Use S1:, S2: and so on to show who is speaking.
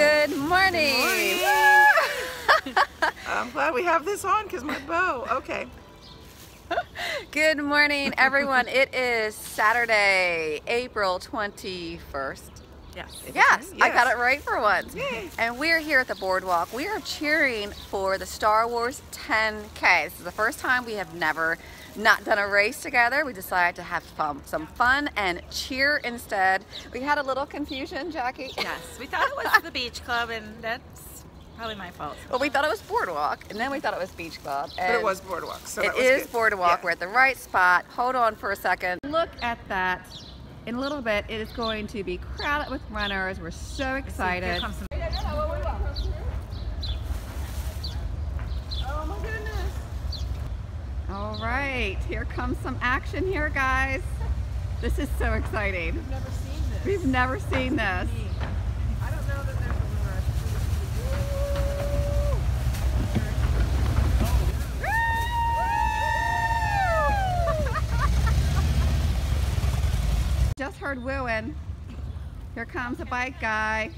S1: Good morning.
S2: Good morning. I'm glad we have this on because my bow. Okay.
S1: Good morning, everyone. It is Saturday, April 21st.
S2: Yes.
S1: Yes, I got it right for once.
S2: Yay.
S1: And we're here at the boardwalk. We are cheering for the Star Wars 10K. This is the first time we have never not done a race together. We decided to have some fun and cheer instead. We had a little confusion, Jackie.
S3: Yes, we thought it was the beach club, and that's probably my fault.
S1: Well, we thought it was boardwalk, and then we thought it was beach club.
S2: But it was boardwalk, so
S1: it
S2: that was
S1: is
S2: good.
S1: boardwalk.
S2: Yeah.
S1: We're at the right spot. Hold on for a second. Look at that. In a little bit, it is going to be crowded with runners. We're so excited.
S3: Here comes some
S2: Oh my goodness.
S1: All right, here comes some action here, guys. This is so exciting.
S2: We've never seen this.
S1: We've never seen this.
S2: I don't know that there's a
S1: Just heard wooing. Here comes a bike guy.